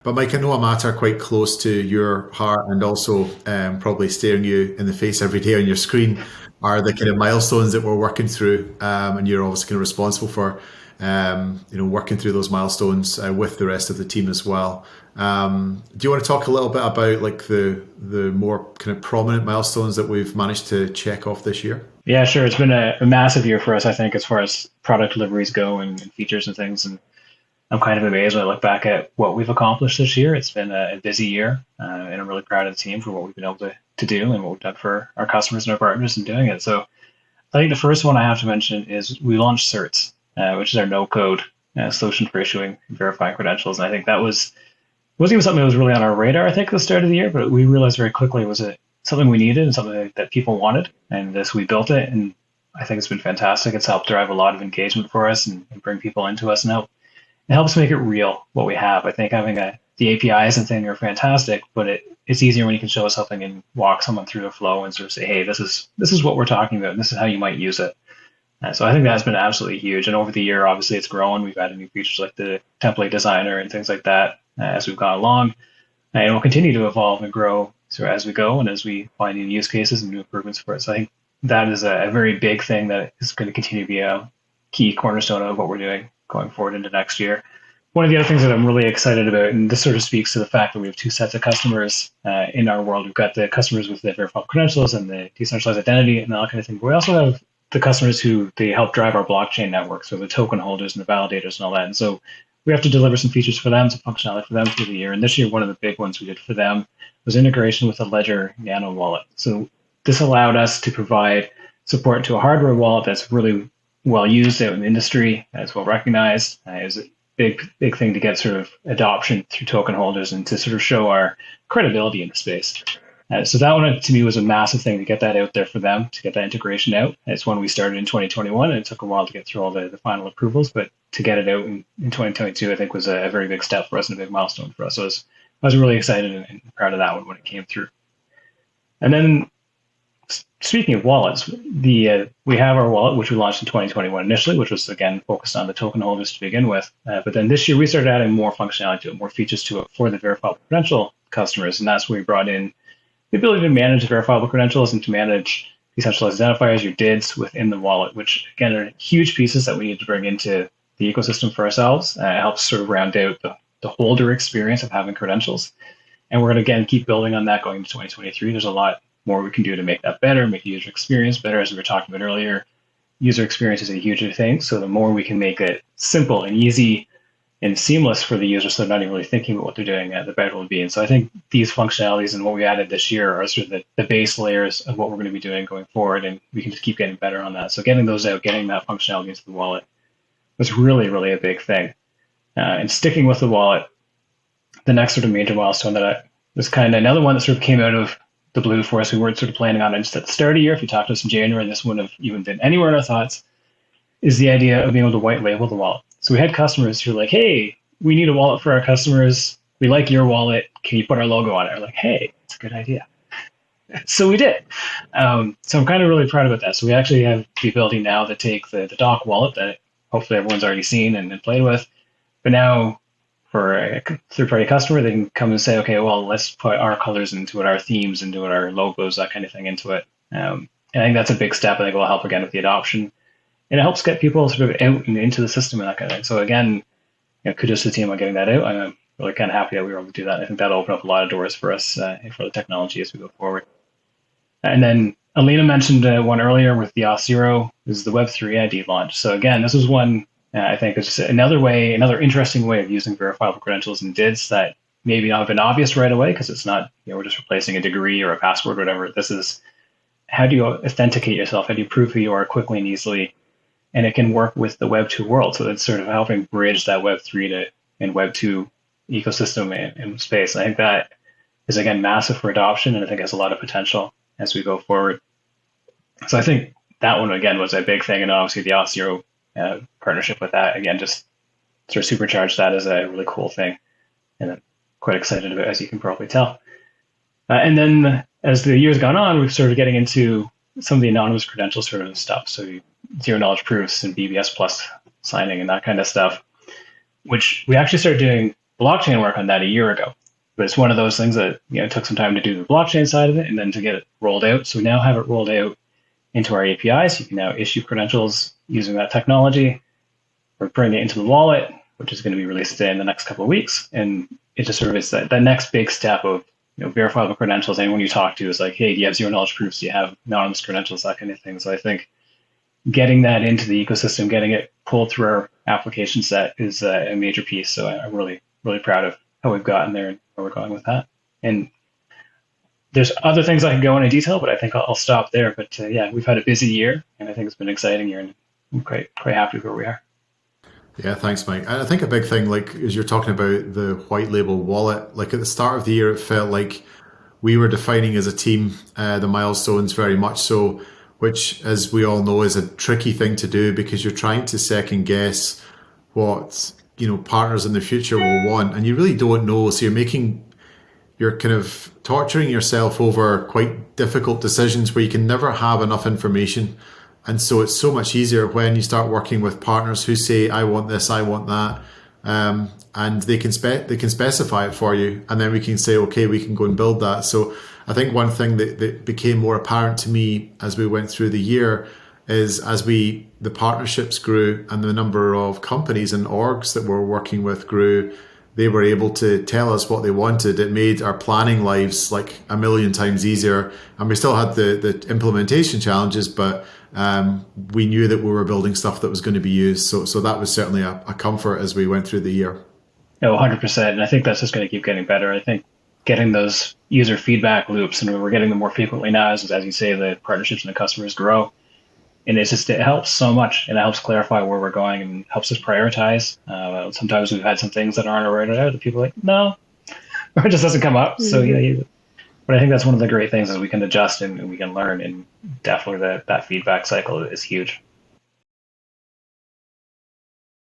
But Mike, I know a matter quite close to your heart and also probably staring you in the face every day on your screen are the kind of milestones that we're working through, and you're obviously kind of responsible for, working through those milestones with the rest of the team as well. Do you want to talk a little bit about like the more kind of prominent milestones that we've managed to check off this year? Yeah, sure. It's been a massive year for us, I think, as far as product deliveries go and features and things. And I'm kind of amazed when I look back at what we've accomplished this year. It's been a busy year, and I'm really proud of the team for what we've been able to do and what we've done for our customers and our partners in doing it. So I think the first one I have to mention is we launched certs, which is our no-code solution for issuing and verifying credentials. And I think that wasn't even something that was really on our radar, I think, at the start of the year, but we realized very quickly it was something we needed and something that people wanted. And this, we built it, and I think it's been fantastic. It's helped drive a lot of engagement for us and bring people into us and it helps make it real what we have. I think having the APIs and thing are fantastic, but it's easier when you can show us something and walk someone through the flow and sort of say, hey, this is what we're talking about, and this is how you might use it. So I think that's been absolutely huge. And over the year, obviously, it's grown. We've added new features like the template designer and things like that as we've gone along. And we'll continue to evolve and grow as we go and as we find new use cases and new improvements for it. So I think that is a very big thing that is going to continue to be a key cornerstone of what we're doing going forward into next year. One of the other things that I'm really excited about, and this sort of speaks to the fact that we have two sets of customers in our world. We've got the customers with the verifiable credentials and the decentralized identity and all that kind of thing. But we also have the customers who they help drive our blockchain network, so the token holders and the validators and all that. And so we have to deliver some features for them, some functionality for them through the year. And this year, one of the big ones we did for them was integration with the Ledger Nano wallet. So this allowed us to provide support to a hardware wallet that's really well used out in the industry, it's well recognized. It's a big thing to get sort of adoption through token holders and to sort of show our credibility in the space. So that one to me was a massive thing to get that out there for them, to get that integration out. It's one we started in 2021, and it took a while to get through all the final approvals, but to get it out in 2022, I think was a very big step for us and a big milestone for us. So I was really excited and proud of that one when it came through. And then speaking of wallets, we have our wallet, which we launched in 2021 initially, which was, again, focused on the token holders to begin with. But then this year, we started adding more functionality to it, more features to it for the verifiable credential customers. And that's where we brought in the ability to manage verifiable credentials and to manage decentralized identifiers, your DIDs, within the wallet, which, again, are huge pieces that we need to bring into the ecosystem for ourselves. It helps sort of round out the holder experience of having credentials. And we're going to, again, keep building on that going into 2023. There's a lot more we can do to make that better, make the user experience better. As we were talking about earlier, user experience is a huge thing. So the more we can make it simple and easy and seamless for the user, so they're not even really thinking about what they're doing, the better it will be. And so I think these functionalities and what we added this year are sort of the base layers of what we're going to be doing going forward, and we can just keep getting better on that. So getting those out, getting that functionality into the wallet was really, really a big thing. And sticking with the wallet, the next sort of major milestone that was kind of another one that sort of came out of the blue for us. We weren't sort of planning on it just at the start of the year. If you talked to us in January, this wouldn't have even been anywhere in our thoughts, is the idea of being able to white label the wallet. So we had customers who were like, hey, we need a wallet for our customers. We like your wallet. Can you put our logo on it? We're like, hey, it's a good idea. So we did. So I'm kind of really proud about that. So we actually have the ability now to take the doc wallet that hopefully everyone's already seen and played with. But now for a third-party customer, they can come and say, okay, well, let's put our colors into it, our themes into it, our logos, that kind of thing into it. And I think that's a big step. I think it will help, again, with the adoption. And it helps get people sort of out and into the system and that kind of thing. So again, kudos to the team on getting that out. I'm really kind of happy that we were able to do that. I think that'll open up a lot of doors for us for the technology as we go forward. And then Alina mentioned one earlier with the Auth0 is the Web3 ID launch. So again, this is one I think is just another interesting way of using verifiable credentials and DIDs that maybe not have been obvious right away because it's not, we're just replacing a degree or a password or whatever. This is how do you authenticate yourself? How do you prove who you are quickly and easily? And it can work with the Web 2 world. So it's sort of helping bridge that Web 3 and Web 2 ecosystem and space. I think that is, again, massive for adoption, and I think has a lot of potential as we go forward. So I think that one, again, was a big thing. And obviously the Auth0 partnership with that, again, just sort of supercharged that as a really cool thing. And I'm quite excited about it, as you can probably tell. And then as the years gone on, we've started getting into some of the anonymous credential sort of stuff. So zero knowledge proofs and BBS plus signing and that kind of stuff, which we actually started doing blockchain work on that a year ago. But it's one of those things that it took some time to do the blockchain side of it and then to get it rolled out. So we now have it rolled out into our APIs. You can now issue credentials using that technology. We're putting it into the wallet, which is going to be released in the next couple of weeks. And it just sort of is that next big step of verifiable credentials. Anyone you talk to is like, hey, do you have zero knowledge proofs? Do you have anonymous credentials? That kind of thing. So I think getting that into the ecosystem, getting it pulled through our application set is a major piece. So I'm really, really proud of how we've gotten there and where we're going with that. And there's other things I can go into detail, but I think I'll stop there. But yeah, we've had a busy year, and I think it's been an exciting year, and I'm quite happy with where we are. Yeah, thanks, Mike. And I think a big thing, like as you're talking about the white label wallet, like at the start of the year, it felt like we were defining as a team the milestones very much so, which, as we all know, is a tricky thing to do because you're trying to second guess what partners in the future will want, and you really don't know. So you're kind of torturing yourself over quite difficult decisions where you can never have enough information. And so it's so much easier when you start working with partners who say, I want this, I want that. And they can specify it for you. And then we can say, okay, we can go and build that. So I think one thing that became more apparent to me as we went through the year is as the partnerships grew and the number of companies and orgs that we're working with grew, they were able to tell us what they wanted. It made our planning lives like a million times easier. And we still had the implementation challenges, but we knew that we were building stuff that was going to be used. So that was certainly a comfort as we went through the year. No, 100%. And I think that's just going to keep getting better. I think getting those user feedback loops, and we're getting them more frequently now, as you say, the partnerships and the customers grow. And it helps so much, and it helps clarify where we're going and helps us prioritize. Sometimes we've had some things that aren't already out that people are like, no, or it just doesn't come up. So but I think that's one of the great things is we can adjust and we can learn, and definitely that feedback cycle is huge.